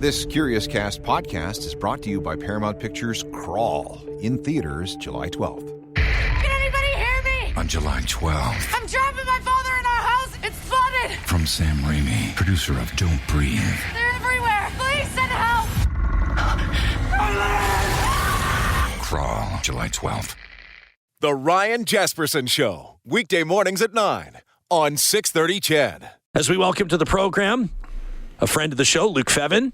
This Curious Cast podcast is brought to you by Paramount Pictures' Crawl, in theaters July 12th. Can anybody hear me? On July 12th. I'm dropping my father in our house. It's flooded. From Sam Raimi, producer of Don't Breathe. They're everywhere. Please send help. Crawl, July 12th. The Ryan Jespersen Show, weekday mornings at 9 on 630 CHED. As we welcome to the program, a friend of the show, Luke Fevin.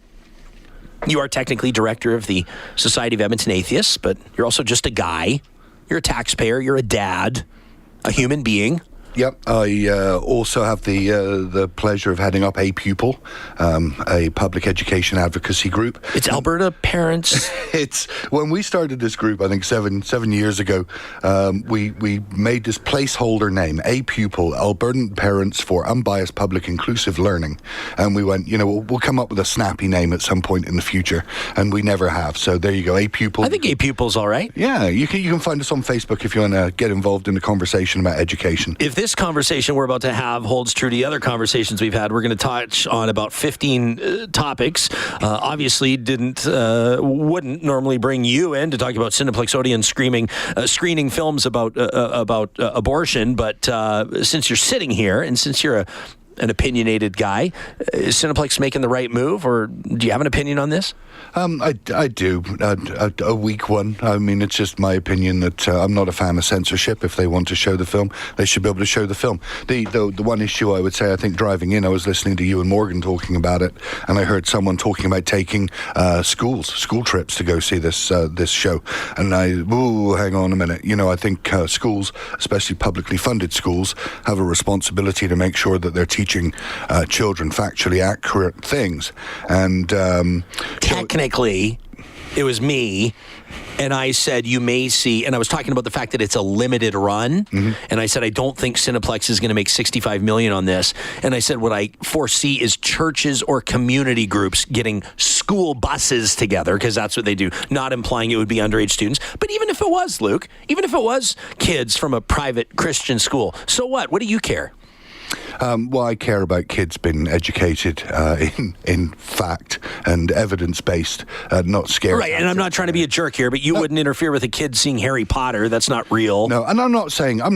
You are technically director of the Society of Edmonton Atheists, but you're also just a guy. You're a taxpayer. You're a dad, a human being. Yep. I also have the pleasure of heading up A Pupil, a public education advocacy group. It's Alberta Parents. It's when we started this group, I think seven years ago. We made this placeholder name, A Pupil, Albertan Parents for Unbiased Public Inclusive Learning, and we went, we'll come up with a snappy name at some point in the future, and we never have. So there you go, A Pupil. I think A Pupil's all right. Yeah, you can find us on Facebook if you want to get involved in the conversation about education. If this conversation we're about to have holds true to the other conversations we've had, we're going to touch on about 15 topics. Obviously, wouldn't normally bring you in to talk about Cineplex Odeon screening films about abortion, but since you're sitting here and since you're an opinionated guy, is Cineplex making the right move, or do you have an opinion on this? I do. A weak one. I mean, it's just my opinion that I'm not a fan of censorship. If they want to show the film, they should be able to show the film. The one issue I would say, I think driving in, I was listening to you and Morgan talking about it, and I heard someone talking about taking school trips to go see this show. And hang on a minute. I think schools, especially publicly funded schools, have a responsibility to make sure that they're teaching children factually accurate things. And technically, it was me, and I said you may see, and I was talking about the fact that it's a limited run, and I said I don't think Cineplex is going to make $65 million on this, and I said what I foresee is churches or community groups getting school buses together, because that's what they do, not implying it would be underage students, but even if it was, Luke, even if it was kids from a private Christian school, so what? What do you care? Well, I care about kids being educated in fact and evidence-based, not scary. Right, and I'm not trying to be a jerk here, but you wouldn't interfere with a kid seeing Harry Potter. That's not real. No, and I'm not saying that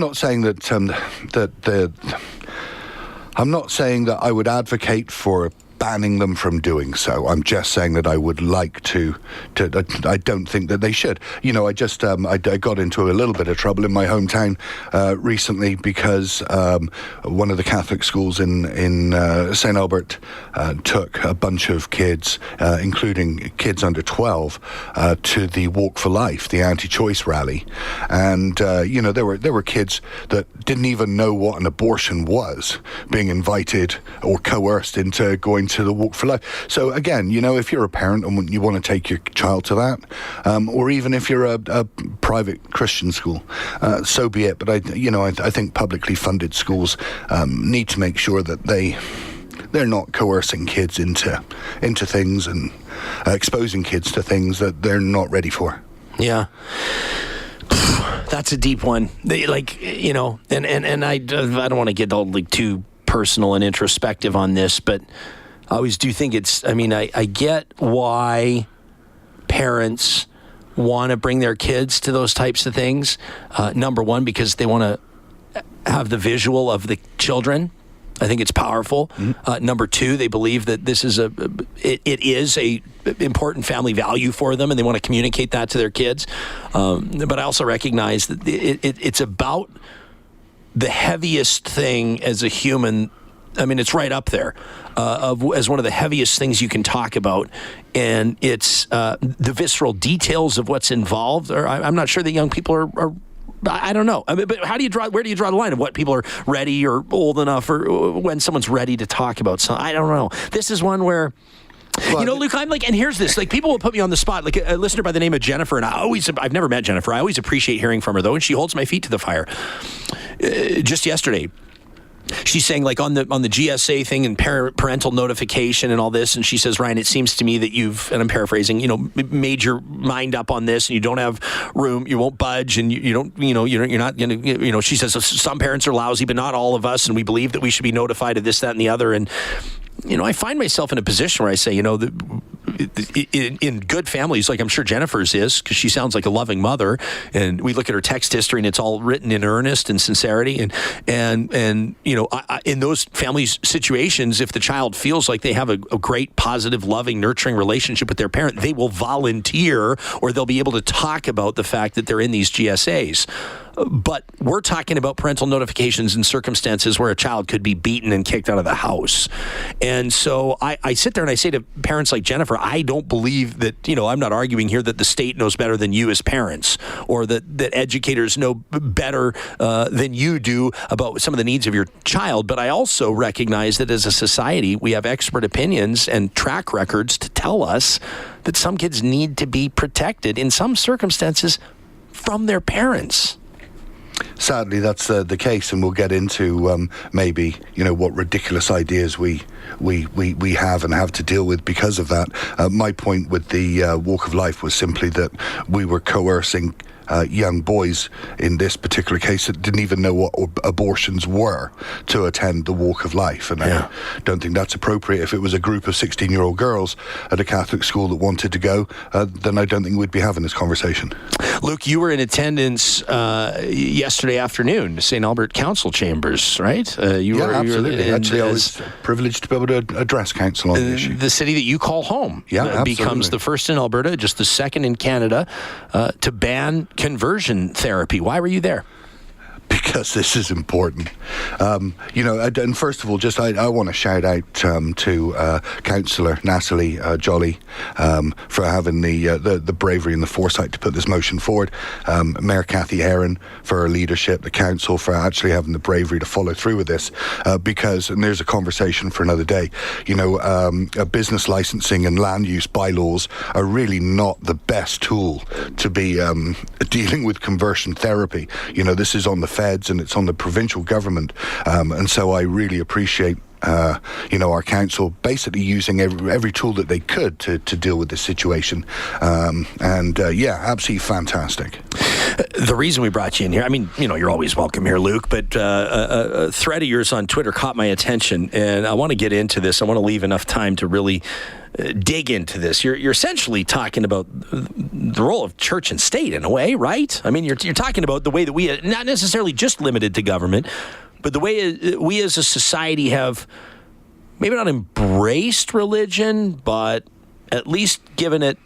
I'm not saying that I would advocate for banning them from doing so. I'm just saying that I would like to I don't think that they should. I just I got into a little bit of trouble in my hometown recently because one of the Catholic schools in St. Albert took a bunch of kids, including kids under 12, to the Walk for Life, the anti-choice rally, and there were kids that didn't even know what an abortion was, being invited or coerced into going to the Walk for Life. So again, if you're a parent and you want to take your child to that, or even if you're a private Christian school, so be it. But I think publicly funded schools need to make sure that they're not coercing kids into things and exposing kids to things that they're not ready for. Yeah. That's a deep one. And I don't want to get all too personal and introspective on this, but I always do think I get why parents want to bring their kids to those types of things. Number one, because they want to have the visual of the children. I think it's powerful. Number two, they believe that this is it is a important family value for them, and they want to communicate that to their kids. But I also recognize that it's about the heaviest thing as a human. I mean, it's right up there as one of the heaviest things you can talk about, and it's the visceral details of what's involved. Or I'm not sure that young people are I don't know. But where do you draw the line of what people are ready or old enough, or when someone's ready to talk about something? I don't know. This is one where, Luke, I'm like, and here's this, people will put me on the spot, like a listener by the name of Jennifer, and I've never met Jennifer. I always appreciate hearing from her, though, and she holds my feet to the fire. Just yesterday, she's saying, on the GSA thing and parental notification and all this, and she says, Ryan, it seems to me that you've, and I'm paraphrasing, made your mind up on this, and you don't have room, you won't budge, and you're not going to, she says some parents are lousy, but not all of us, and we believe that we should be notified of this, that, and the other, and I find myself in a position where I say, in good families, like I'm sure Jennifer's is, because she sounds like a loving mother, and we look at her text history and it's all written in earnest and sincerity, and you know, in those families situations, if the child feels like they have a great, positive, loving, nurturing relationship with their parent, they will volunteer, or they'll be able to talk about the fact that they're in these GSAs. But we're talking about parental notifications in circumstances where a child could be beaten and kicked out of the house. And so I sit there and I say to parents like Jennifer, I don't believe that, you know, I'm not arguing here that the state knows better than you as parents, or that educators know better than you do about some of the needs of your child. But I also recognize that as a society, we have expert opinions and track records to tell us that some kids need to be protected in some circumstances from their parents. Sadly, that's the case, and we'll get into maybe, you know, what ridiculous ideas we have and have to deal with because of that. My point with the walk of life was simply that we were coercing young boys in this particular case that didn't even know what abortions were to attend the walk of life. And I don't think that's appropriate. If it was a group of 16-year-old girls at a Catholic school that wanted to go, then I don't think we'd be having this conversation. Luke, you were in attendance yesterday afternoon, St. Albert Council Chambers, right? Absolutely. Actually, I was privileged to be able to address council on the issue. The city that you call home becomes the first in Alberta, just the second in Canada, to ban conversion therapy. Why were you there? Because this is important. You know, and first of all, just I want to shout out to Councillor Natalie Jolly for having the bravery and the foresight to put this motion forward. Mayor Cathy Heron for her leadership, the council for actually having the bravery to follow through with this, because, and there's a conversation for another day, you know, business licensing and land use bylaws are really not the best tool to be dealing with conversion therapy. You know, this is on the feds and it's on the provincial government, and so I really appreciate you know, our council basically using every tool that they could to deal with this situation, and absolutely fantastic. The reason we brought you in here, I mean, you know, you're always welcome here, Luke, but a thread of yours on Twitter caught my attention, and I want to get into this. I want to leave enough time to really dig into this. You're essentially talking about the role of church and state in a way, right? I mean, you're talking about the way that we, not necessarily just limited to government, but the way we as a society have maybe not embraced religion, but at least given it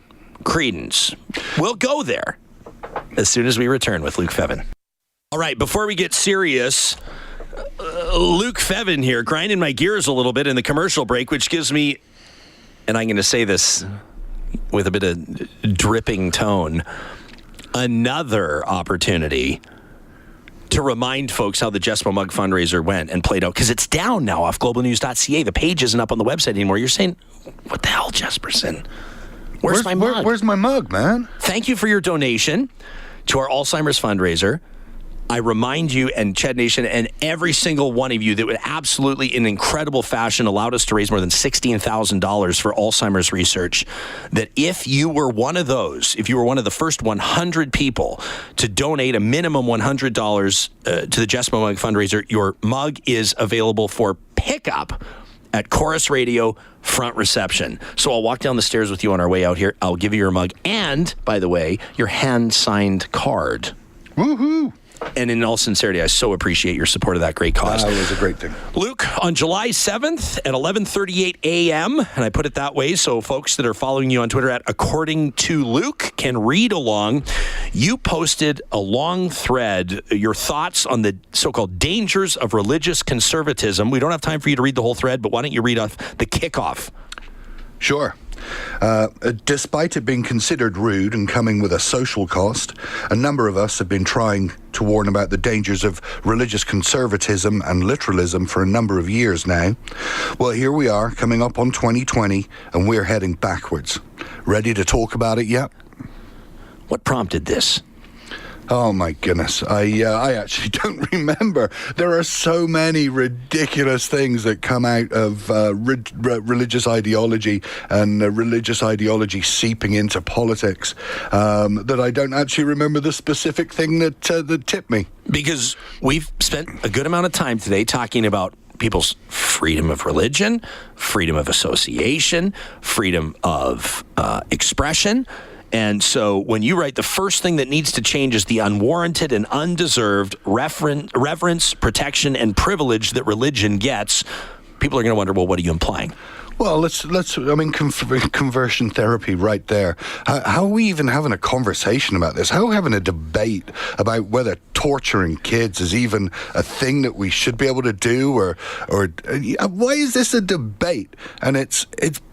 credence. We'll go there as soon as we return with Luke Fevin. All right, before we get serious, Luke Fevin here, grinding my gears a little bit in the commercial break, which gives me, and I'm going to say this with a bit of dripping tone, another opportunity to remind folks how the Jespo Mug fundraiser went and played out, because it's down now off globalnews.ca. The page isn't up on the website anymore. You're saying, what the hell, Jespersen? Where's my mug? Where's my mug, man? Thank you for your donation to our Alzheimer's fundraiser. I remind you, and Ched Nation, and every single one of you that would absolutely, in incredible fashion, allowed us to raise more than $16,000 for Alzheimer's research, that if you were one of those, if you were one of the first 100 people to donate a minimum $100 to the Jespo Mug fundraiser, your mug is available for pickup at Chorus Radio front reception. So I'll walk down the stairs with you on our way out here. I'll give you your mug and, by the way, your hand-signed card. Woohoo! And in all sincerity, I so appreciate your support of that great cause. That was a great thing. Luke, on July 7th at 11:38 a.m., and I put it that way so folks that are following you on Twitter at According to Luke can read along, you posted a long thread, your thoughts on the so-called dangers of religious conservatism. We don't have time for you to read the whole thread, but why don't you read off the kickoff? Sure. Despite it being considered rude and coming with a social cost, a number of us have been trying to warn about the dangers of religious conservatism and literalism for a number of years now. Well, here we are, coming up on 2020, and we're heading backwards. Ready to talk about it yet? What prompted this? Oh my goodness, I actually don't remember. There are so many ridiculous things that come out of religious ideology and religious ideology seeping into politics that I don't actually remember the specific thing that tipped me. Because we've spent a good amount of time today talking about people's freedom of religion, freedom of association, freedom of expression. And so when you write, the first thing that needs to change is the unwarranted and undeserved reverence, protection, and privilege that religion gets, people are going to wonder, well, what are you implying? Well, let's. Conversion therapy right there. How are we even having a conversation about this? How are we having a debate about whether torturing kids is even a thing that we should be able to do, or why is this a debate? And it's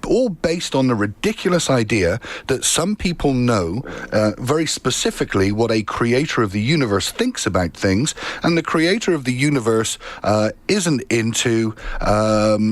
all based on the ridiculous idea that some people know very specifically what a creator of the universe thinks about things, and the creator of the universe isn't into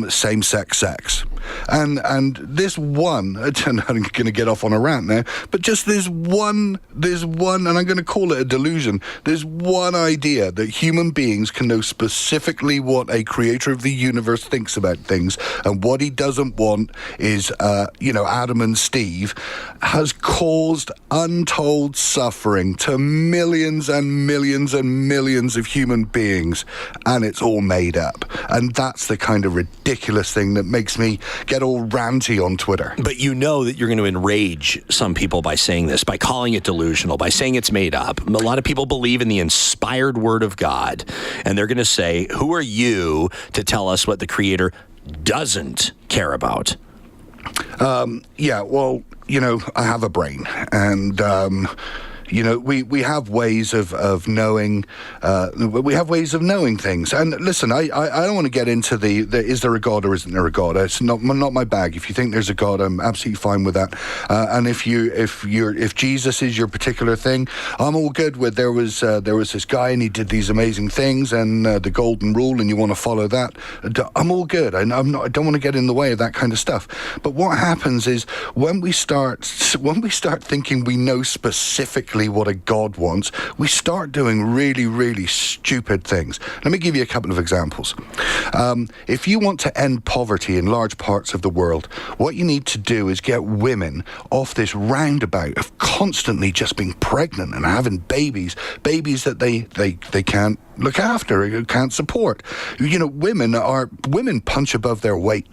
same-sex sex. And this one, I'm going to get off on a rant now, but just there's one, and I'm going to call it a delusion. There's one idea that human beings can know specifically what a creator of the universe thinks about things, and what he doesn't want is, Adam and Steve has caused untold suffering to millions and millions and millions of human beings, and it's all made up. And that's the kind of ridiculous thing that makes me get all ranty on Twitter. But you know that you're going to enrage some people by saying this, by calling it delusional, by saying it's made up. A lot of people believe in the inspired word of God, and they're going to say, who are you to tell us what the Creator doesn't care about? I have a brain, and we have ways of knowing. We have ways of knowing things. And listen, I don't want to get into the is there a God or isn't there a God? It's not my bag. If you think there's a God, I'm absolutely fine with that. And if Jesus is your particular thing, I'm all good with. There was this guy and he did these amazing things, and the golden rule, and you want to follow that. I'm all good. I don't want to get in the way of that kind of stuff. But what happens is when we start thinking we know specifically what a God wants, we start doing really, really stupid things. Let me give you a couple of examples. If you want to end poverty in large parts of the world, what you need to do is get women off this roundabout of constantly just being pregnant and having babies that they can't look after, can't support. Women punch above their weight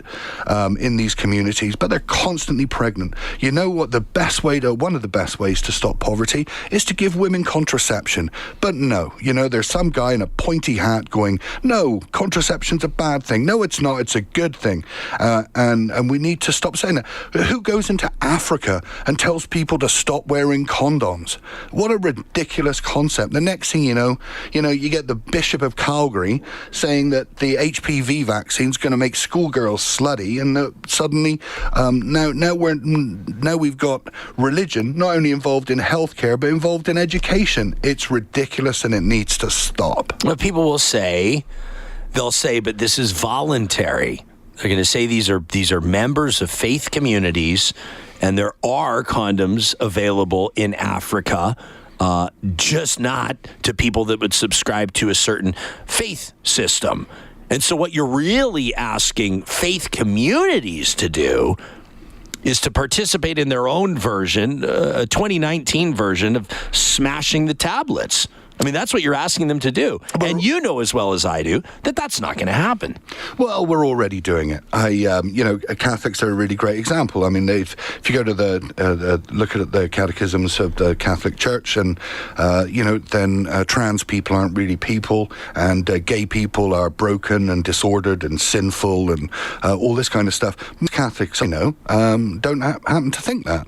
in these communities, but they're constantly pregnant. You know what? One of the best ways to stop poverty is to give women contraception. But no, there's some guy in a pointy hat going, no, contraception's a bad thing. No, it's not. It's a good thing. And we need to stop saying that. Who goes into Africa and tells people to stop wearing condoms? What a ridiculous concept. The next thing you know, you get the Bishop of Calgary saying that the HPV vaccine's going to make schoolgirls slutty, and suddenly now we've got religion not only involved in healthcare but involved in education. It's ridiculous and it needs to stop. Well, people will say, but this is voluntary. They're going to say these are members of faith communities, and there are condoms available in Africa, just not to people that would subscribe to a certain faith system. And so what you're really asking faith communities to do is to participate in their own version, a 2019 version of smashing the tablets. I mean, that's what you're asking them to do. And you know as well as I do that that's not going to happen. Well, we're already doing it. Catholics are a really great example. I mean, if you go to look at the catechisms of the Catholic Church, and, then trans people aren't really people, and gay people are broken and disordered and sinful and all this kind of stuff. Catholics, don't happen to think that.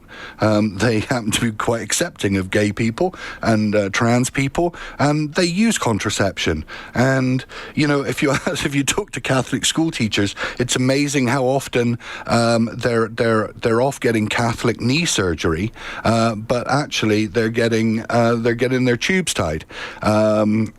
They happen to be quite accepting of gay people and trans people, and they use contraception. And if you talk to Catholic school teachers, it's amazing how often they're off getting Catholic knee surgery, but actually they're getting their tubes tied. The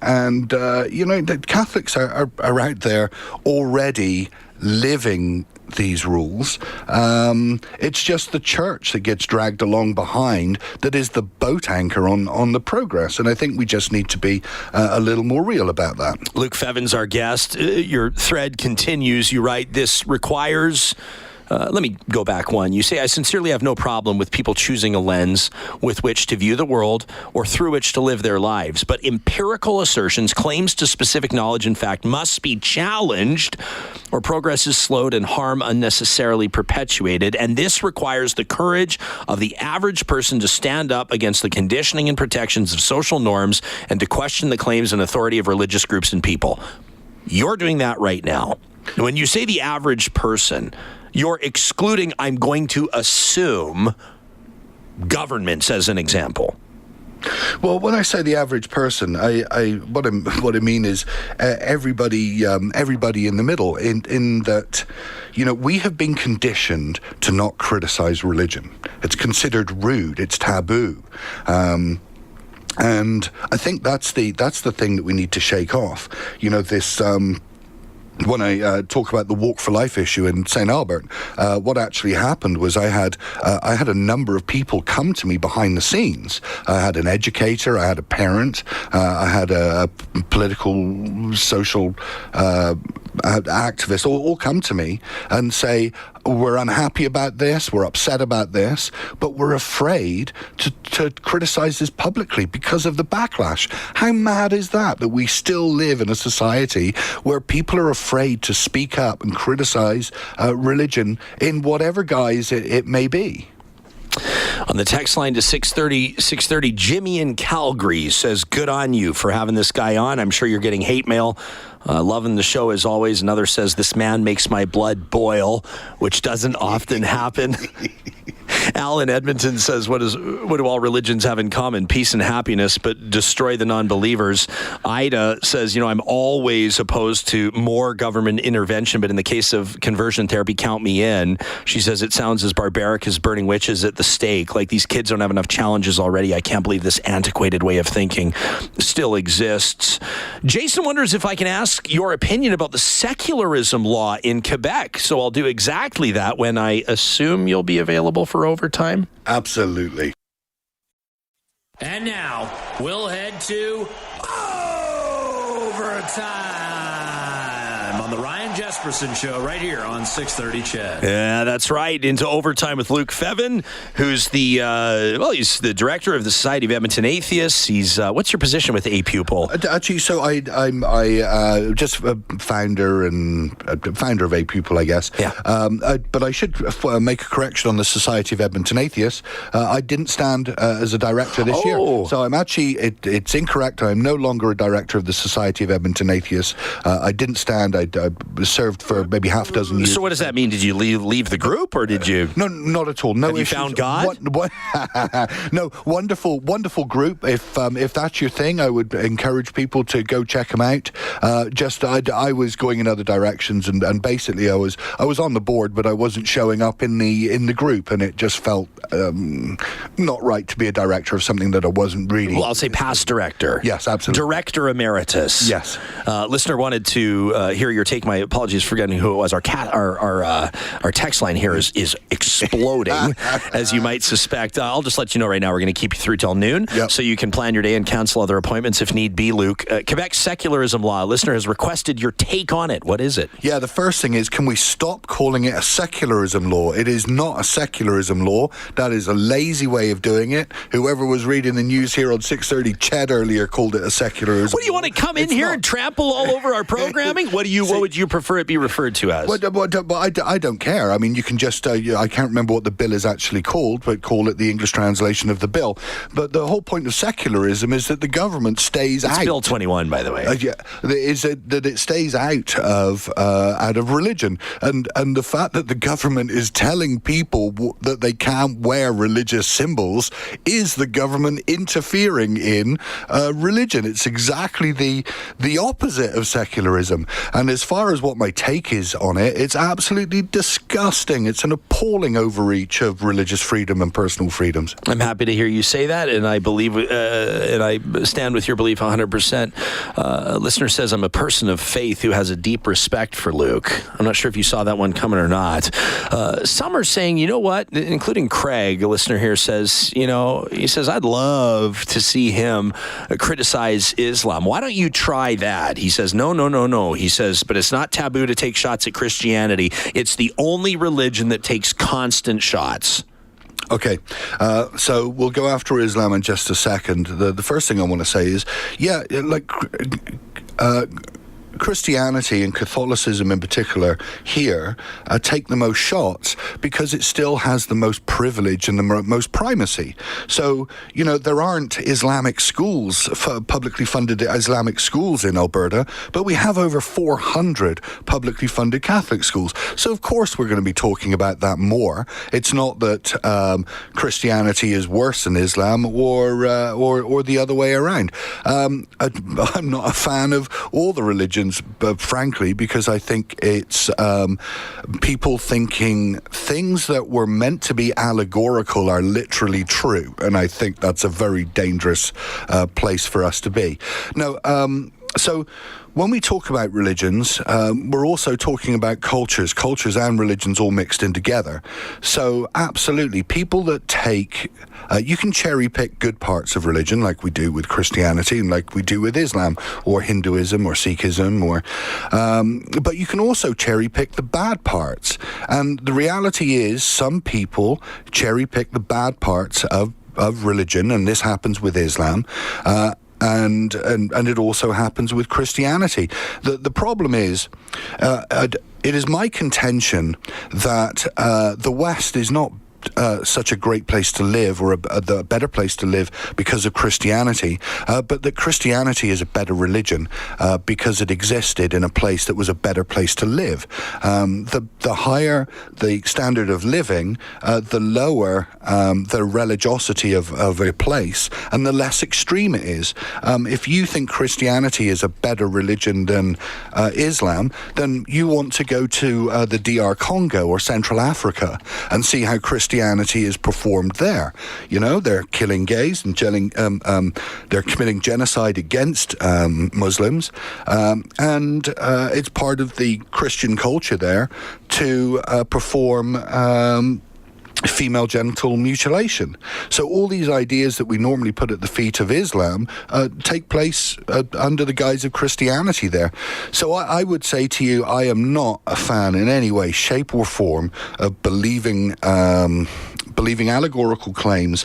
Catholics are out there already living these rules. It's just the church that gets dragged along behind that is the boat anchor on the progress, and I think we just need to be a little more real about that. Luke Fevin's our guest. Your thread continues. You write, this requires let me go back one. You say, I sincerely have no problem with people choosing a lens with which to view the world or through which to live their lives. But empirical assertions, claims to specific knowledge and fact must be challenged or progress is slowed and harm unnecessarily perpetuated. And this requires the courage of the average person to stand up against the conditioning and protections of social norms and to question the claims and authority of religious groups and people. You're doing that right now. When you say the average person, you're excluding, I'm going to assume, governments as an example. Well, when I say the average person, what I mean is everybody in the middle. In that, we have been conditioned to not criticize religion. It's considered rude. It's taboo. And I think that's the thing that we need to shake off. This. When I talk about the Walk for Life issue in St. Albert, what actually happened was I had a number of people come to me behind the scenes. I had an educator, I had a parent, I had a political, social activist all come to me and say, we're unhappy about this, we're upset about this, but we're afraid to criticize this publicly because of the backlash. How mad is that we still live in a society where people are afraid to speak up and criticize religion in whatever guise it may be? On the text line to 630, Jimmy in Calgary says, good on you for having this guy on. I'm sure you're getting hate mail. Loving the show as always. Another says, this man makes my blood boil, which doesn't often happen. Al in Edmonton says, what do all religions have in common? Peace and happiness, but destroy the non-believers. Ida says, I'm always opposed to more government intervention, but in the case of conversion therapy, count me in. She says, it sounds as barbaric as burning witches at the stake. Like, these kids don't have enough challenges already. I can't believe this antiquated way of thinking still exists. Jason wonders if I can ask your opinion about the secularism law in Quebec. So I'll do exactly that when I assume you'll be available for overtime. Absolutely. And now we'll head to overtime on the Ryan Jespersen Show right here on 630 CHED. Yeah, that's right. Into overtime with Luke Fevin, who's he's the director of the Society of Edmonton Atheists. He's what's your position with A Pupil? Actually, so I'm just a founder of A Pupil, I guess. Yeah. But I should make a correction on the Society of Edmonton Atheists. I didn't stand as a director this year, so I'm actually it's incorrect. I'm no longer a director of the Society of Edmonton Atheists. I didn't stand. I served for maybe half a dozen years. So what does that mean? Did you leave the group, or did you? No, not at all. No. Have you issues. found God? No, wonderful group. If that's your thing, I would encourage people to go check them out. I was going in other directions, and basically I was on the board, but I wasn't showing up in the group, and it just felt not right to be a director of something that I wasn't really. Well, I'll say past director. Yes, absolutely. Director emeritus. Yes. Listener wanted to hear your take. My apologies for forgetting who it was. Our text line here is exploding, as you might suspect. I'll just let you know right now we're going to keep you through till noon, so you can plan your day and cancel other appointments if need be, Luke. Quebec secularism law. A listener has requested your take on it. What is it? Yeah, the first thing is, can we stop calling it a secularism law? It is not a secularism law. That is a lazy way of doing it. Whoever was reading the news here on 630 CHED earlier called it a secularism. What do you want to come in here and trample all over our programming? What would you prefer it be referred to as? I don't care. I mean, you can just, I can't remember what the bill is actually called, but call it the English translation of the bill. But the whole point of secularism is that the government stays out. It's Bill 21, by the way. Is that it stays out of religion. And the fact that the government is telling people that they can't wear religious symbols is the government interfering in religion. It's exactly the opposite of secularism. And as far as what my take is on it, it's absolutely disgusting. It's an appalling overreach of religious freedom and personal freedoms. I'm happy to hear you say that, and I believe, and I stand with your belief 100%. A listener says, I'm a person of faith who has a deep respect for Luke. I'm not sure if you saw that one coming or not. Some are saying, you know what, including Craig, a listener here says, he says, I'd love to see him criticize Islam. Why don't you try that? He says, no. He says, but it's not taboo to take shots at Christianity. It's the only religion that takes constant shots. Okay, so we'll go after Islam in just a second. The first thing I want to say is, Christianity and Catholicism in particular here take the most shots because it still has the most privilege and the most primacy. So, there aren't Islamic schools, publicly funded Islamic schools in Alberta, but we have over 400 publicly funded Catholic schools. So, of course, we're going to be talking about that more. It's not that Christianity is worse than Islam or the other way around. I'm not a fan of all the religions, but frankly, because I think it's people thinking things that were meant to be allegorical are literally true, and I think that's a very dangerous place for us to be. Now, so when we talk about religions, we're also talking about cultures and religions all mixed in together. So absolutely, people that take, you can cherry pick good parts of religion like we do with Christianity and like we do with Islam or Hinduism or Sikhism, but you can also cherry pick the bad parts. And the reality is some people cherry pick the bad parts of religion, and this happens with Islam. And it also happens with Christianity. The problem is, it is my contention that the West is not such a great place to live or a better place to live because of Christianity, but that Christianity is a better religion because it existed in a place that was a better place to live. The higher the standard of living, the lower the religiosity of a place, and the less extreme it is. If you think Christianity is a better religion than Islam, then you want to go to the DR Congo or Central Africa and see how Christianity is performed there. They're killing gays and they're committing genocide against Muslims, and it's part of the Christian culture there to perform female genital mutilation. So all these ideas that we normally put at the feet of Islam take place under the guise of Christianity there. So I would say to you, I am not a fan in any way, shape or form of believing allegorical claims,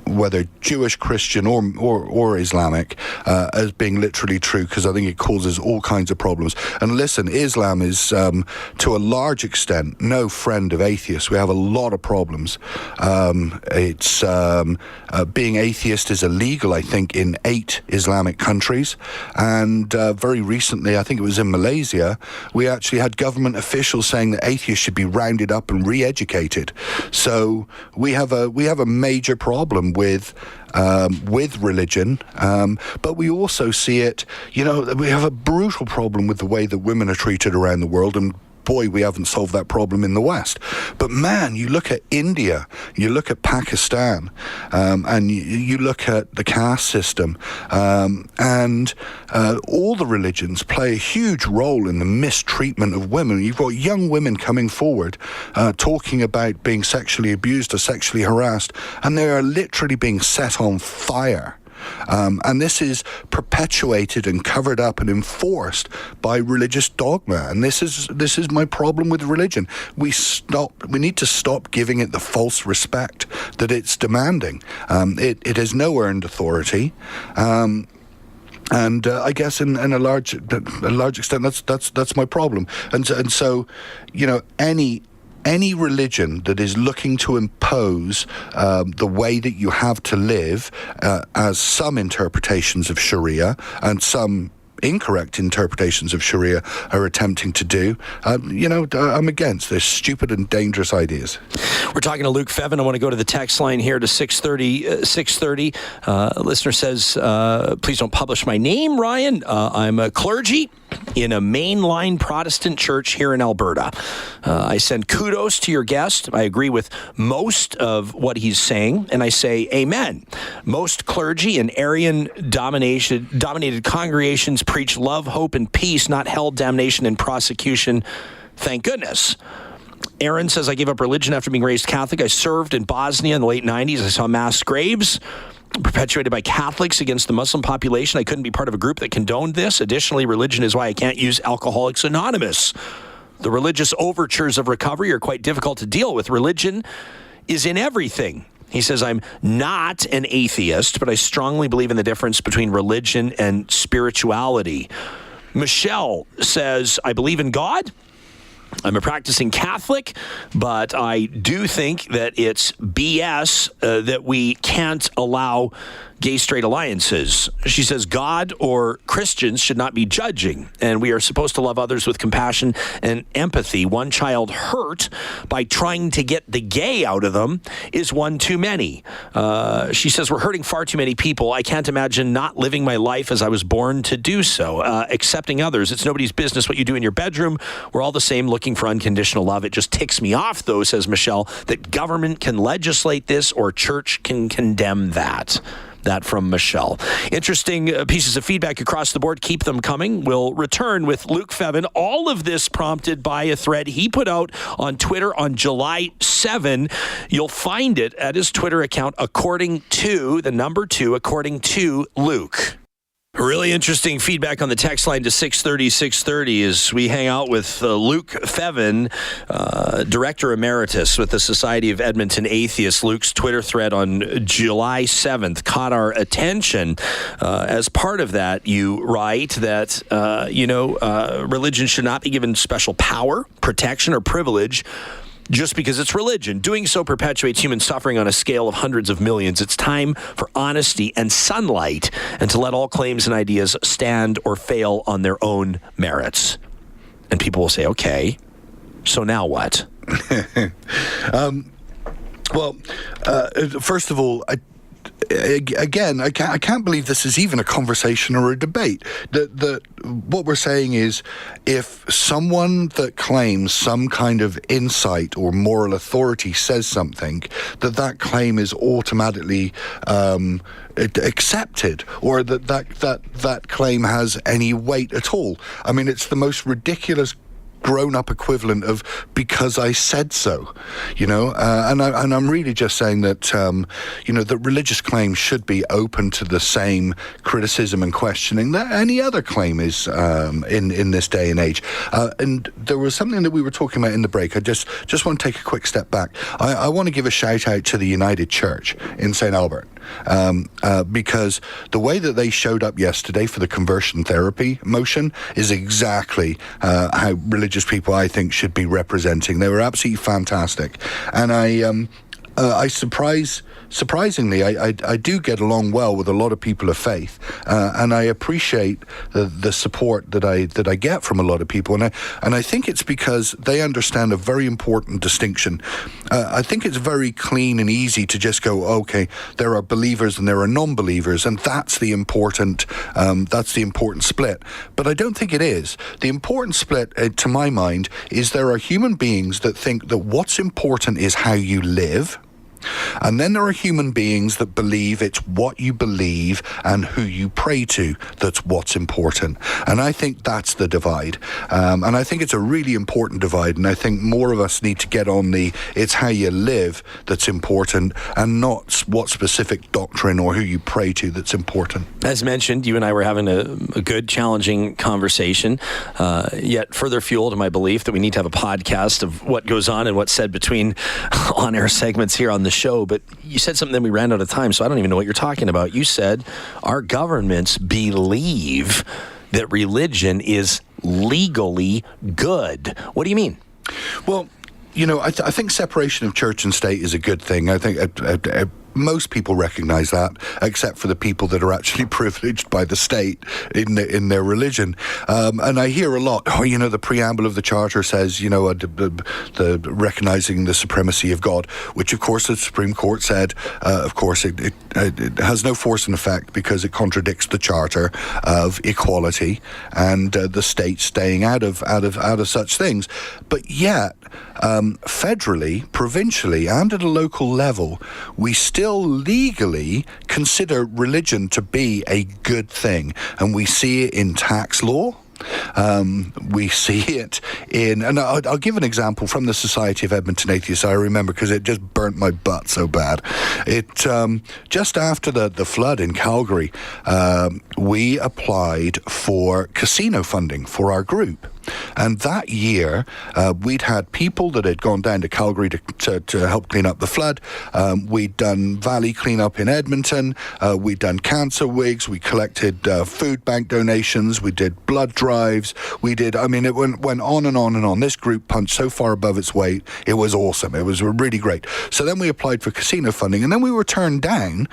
whether Jewish, Christian or Islamic, as being literally true, because I think it causes all kinds of problems. And listen, Islam is to a large extent no friend of atheists. We have a lot of problems. It's being atheist is illegal, I think, in 8 Islamic countries, and very recently, I think it was in Malaysia, we actually had government officials saying that atheists should be rounded up and re-educated. So we have a major problem with religion, but we also see it. We have a brutal problem with the way that women are treated around the world, and boy, we haven't solved that problem in the West. But man, you look at India, you look at Pakistan, and you look at the caste system, and all the religions play a huge role in the mistreatment of women. You've got young women coming forward talking about being sexually abused or sexually harassed, and they are literally being set on fire. And this is perpetuated and covered up and enforced by religious dogma. And this is my problem with religion. We need to stop giving it the false respect that it's demanding. It has no earned authority. And I guess in a large extent that's my problem. And so any religion that is looking to impose the way that you have to live, as some interpretations of Sharia and some incorrect interpretations of Sharia are attempting to do, I'm against. They're stupid and dangerous ideas. We're talking to Luke Fevin. I want to go to the text line here to 630. Listener says, please don't publish my name, Ryan. I'm a clergy in a mainline Protestant church here in Alberta. I send kudos to your guest. I agree with most of what he's saying, and I say amen. Most clergy in Aryan-dominated congregations preach love, hope, and peace, not hell, damnation, and prosecution. Thank goodness. Aaron says, I gave up religion after being raised Catholic. I served in Bosnia in the late 90s. I saw mass graves. perpetuated by Catholics against the Muslim population. I couldn't be part of a group that condoned this. Additionally, religion is why I can't use Alcoholics Anonymous. The religious overtures of recovery are quite difficult to deal with. Religion is in everything. He says, I'm not an atheist, but I strongly believe in the difference between religion and spirituality. Michelle says, I believe in God. I'm a practicing Catholic, but I do think that it's BS that we can't allow gay-straight alliances. She says God or Christians should not be judging, and we are supposed to love others with compassion and empathy. One child hurt by trying to get the gay out of them is one too many. She says we're hurting far too many people. I can't imagine not living my life as I was born to do so. Accepting others. It's nobody's business what you do in your bedroom. We're all the same looking for unconditional love. It just ticks me off, though, says Michelle, that government can legislate this or church can condemn that. That from Michelle. Interesting pieces of feedback across the board. Keep them coming. We'll return with Luke Fevin. All of this prompted by a thread he put out on Twitter on July 7. You'll find it at his Twitter account, according to Luke. Really interesting feedback on the text line to 630 as we hang out with Luke Fevin, Director Emeritus with the Society of Edmonton Atheists. Luke's Twitter thread on July 7th caught our attention. As part of that, you write that, religion should not be given special power, protection, or privilege just because it's religion. Doing so perpetuates human suffering on a scale of hundreds of millions. It's time for honesty and sunlight and to let all claims and ideas stand or fail on their own merits. And people will say, okay, so now what? First of all, I can't believe this is even a conversation or a debate. What we're saying is, if someone that claims some kind of insight or moral authority says something, that claim is automatically accepted, or that claim has any weight at all. I mean, it's the most ridiculous grown-up equivalent of because I said so, and I'm really just saying that that religious claims should be open to the same criticism and questioning that any other claim is in this day and age. And there was something that we were talking about in the break. I just want to take a quick step back. I want to give a shout out to the United Church in St. Albert. Because the way that they showed up yesterday for the conversion therapy motion is exactly how religious people, I think, should be representing. They were absolutely fantastic. And surprisingly, I do get along well with a lot of people of faith, and I appreciate the support that I get from a lot of people, and I think it's because they understand a very important distinction. I think it's very clean and easy to just go, okay, there are believers and there are non-believers, and that's the important split. But I don't think it is. The important split, to my mind, is there are human beings that think that what's important is how you live. And then there are human beings that believe it's what you believe and who you pray to that's what's important. And I think that's the divide. And I think it's a really important divide. And I think more of us need to get on it's how you live that's important and not what specific doctrine or who you pray to that's important. As mentioned, you and I were having a good, challenging conversation, yet further fuel to my belief that we need to have a podcast of what goes on and what's said between on-air segments here on the show. But you said something, then we ran out of time, so I don't even know what you're talking about. You said our governments believe that religion is legally good. What do you mean? Well, I think separation of church and state is a good thing. I think most people recognize that, except for the people that are actually privileged by the state in their religion. And I hear a lot, the preamble of the Charter says, the recognizing the supremacy of God, which of course the Supreme Court said, of course it has no force and effect because it contradicts the Charter of equality and the state staying out of such things. But yet, federally, provincially, and at a local level, we still legally consider religion to be a good thing, and we see it in tax law. We see it in, and I'll give an example from the Society of Edmonton Atheists. I remember because it just burnt my butt so bad. It just after the flood in Calgary, we applied for casino funding for our group. And that year, we'd had people that had gone down to Calgary to help clean up the flood. We'd done valley cleanup in Edmonton. We'd done cancer wigs. We collected food bank donations. We did blood drives. We did, I mean, it went on and on and on. This group punched so far above its weight. It was awesome. It was really great. So then we applied for casino funding, and then we were turned down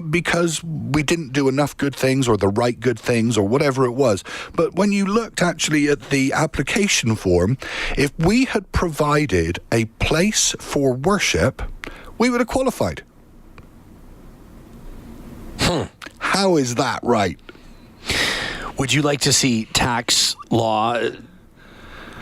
because we didn't do enough good things or the right good things or whatever it was. But when you looked actually at the application form, if we had provided a place for worship, we would have qualified. How is that right? Would you like to see tax law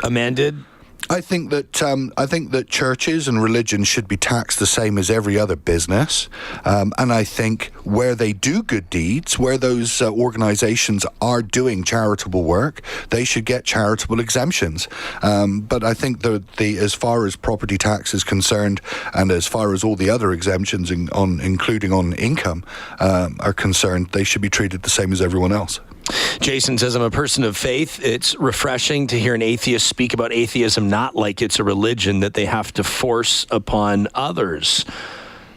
amended? I think that churches and religion should be taxed the same as every other business, and I think where they do good deeds, where those organizations are doing charitable work, they should get charitable exemptions. But I think the as far as property tax is concerned, and as far as all the other exemptions, including on income, are concerned, they should be treated the same as everyone else. Jason says, I'm a person of faith. It's refreshing to hear an atheist speak about atheism not like it's a religion that they have to force upon others.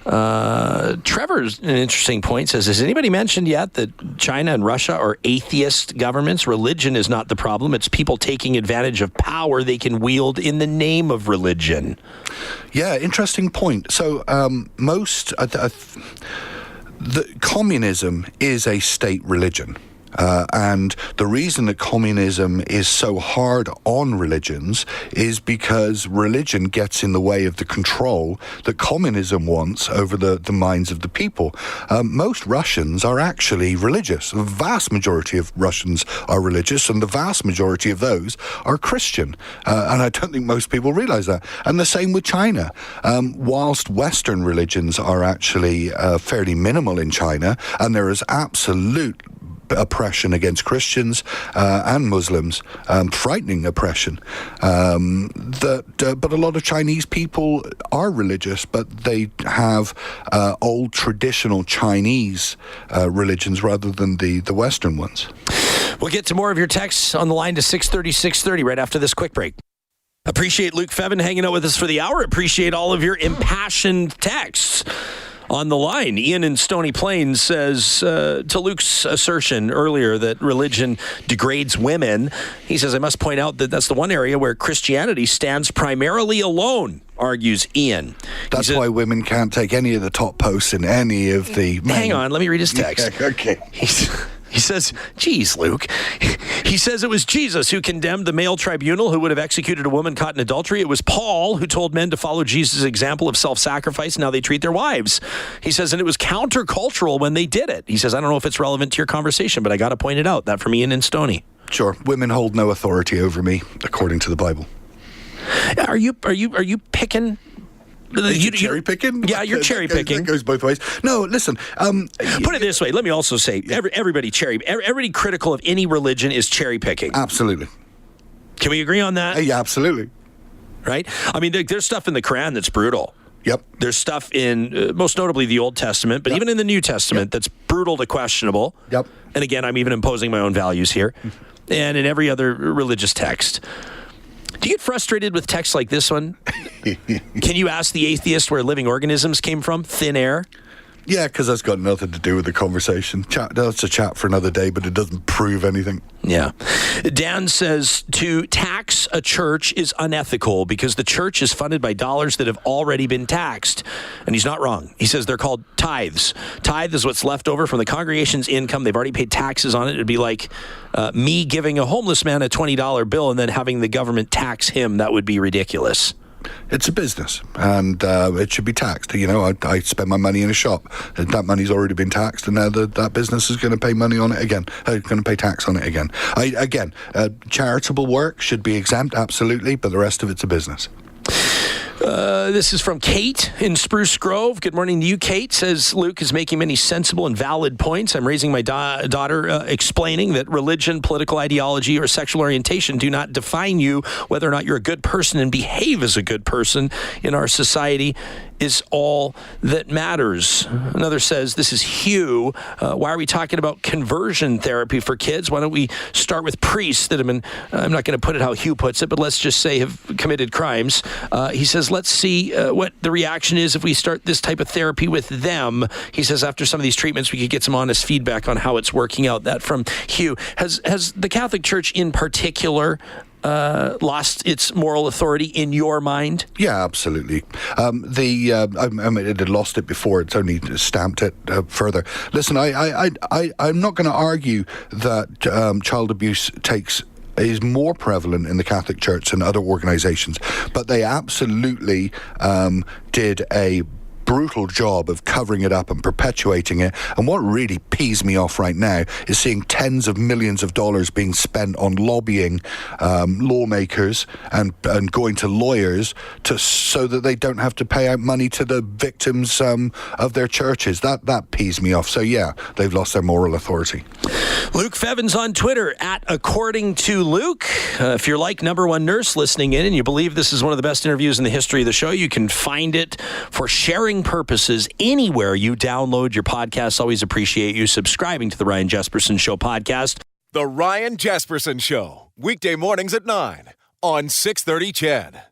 Trevor's an interesting point, says, has anybody mentioned yet that China and Russia are atheist governments? Religion is not the problem. It's people taking advantage of power they can wield in the name of religion. Yeah, interesting point. So the communism is a state religion. And the reason that communism is so hard on religions is because religion gets in the way of the control that communism wants over the minds of the people. Most Russians are actually religious. The vast majority of Russians are religious, and the vast majority of those are Christian. And I don't think most people realize that. And the same with China. Whilst Western religions are actually fairly minimal in China, and there is absolute oppression against Christians and Muslims, frightening oppression. But a lot of Chinese people are religious, but they have old traditional Chinese religions rather than the Western ones. We'll get to more of your texts on the line to 630 right after this quick break. Appreciate Luke Fevin hanging out with us for the hour. Appreciate all of your impassioned texts. On the line, Ian in Stony Plains says, to Luke's assertion earlier that religion degrades women, he says, I must point out that that's the one area where Christianity stands primarily alone, argues Ian. That's why women can't take any of the top posts in any of the... Hang on, let me read his text. Yeah, okay. He says, geez, Luke. He says it was Jesus who condemned the male tribunal who would have executed a woman caught in adultery. It was Paul who told men to follow Jesus' example of self-sacrifice and how they treat their wives. He says, and it was countercultural when they did it. He says, I don't know if it's relevant to your conversation, but I got to point it out. That from Ian and Stoney. Sure. Women hold no authority over me, according to the Bible. Are you picking... You cherry picking? Yeah, you're cherry picking. That goes both ways. No, listen. Put it this way. Let me also say, everybody critical of any religion is cherry picking. Absolutely. Can we agree on that? Yeah, absolutely. Right? I mean, there's stuff in the Quran that's brutal. Yep. There's stuff in, most notably, the Old Testament, but even in the New Testament, that's brutal to questionable. Yep. And again, I'm even imposing my own values here. And in every other religious text. Do you get frustrated with texts like this one? Can you ask the atheist where living organisms came from? Thin air? Yeah, because that's got nothing to do with the conversation. That's a chat for another day, but it doesn't prove anything. Yeah. Dan says to tax a church is unethical because the church is funded by dollars that have already been taxed. And he's not wrong. He says they're called tithes. Tithe is what's left over from the congregation's income. They've already paid taxes on it. It'd be like me giving a homeless man a $20 bill and then having the government tax him. That would be ridiculous. It's a business, and it should be taxed. You know, I spend my money in a shop. That money's already been taxed, and now that business is going to pay money on it again. Going to pay tax on it again. Charitable work should be exempt, absolutely, but the rest of it's a business. This is from Kate in Spruce Grove. Good morning to you, Kate. Says, Luke is making many sensible and valid points. I'm raising my daughter explaining that religion, political ideology, or sexual orientation do not define you. Whether or not you're a good person and behave as a good person in our society is all that matters. Another says, this is Hugh. Why are we talking about conversion therapy for kids? Why don't we start with priests that have been, I'm not going to put it how Hugh puts it, but let's just say have committed crimes. He says, let's see what the reaction is if we start this type of therapy with them. He says, after some of these treatments, we could get some honest feedback on how it's working out. That from Hugh. Has the Catholic Church in particular lost its moral authority in your mind? Yeah, absolutely. I mean, it had lost it before. It's only stamped it further. Listen, I'm not going to argue that child abuse is more prevalent in the Catholic Church than other organizations, but they absolutely did a brutal job of covering it up and perpetuating it. And what really pees me off right now is seeing tens of millions of dollars being spent on lobbying lawmakers and going to lawyers so that they don't have to pay out money to the victims of their churches. That pees me off. So yeah, they've lost their moral authority. Luke Fevins on Twitter at According to Luke. If you're like Number One Nurse listening in and you believe this is one of the best interviews in the history of the show, you can find it for sharing purposes anywhere you download your podcasts. Always appreciate you subscribing to the Ryan Jespersen Show podcast. The Ryan Jespersen Show, weekday mornings at 9 on 630 CHED.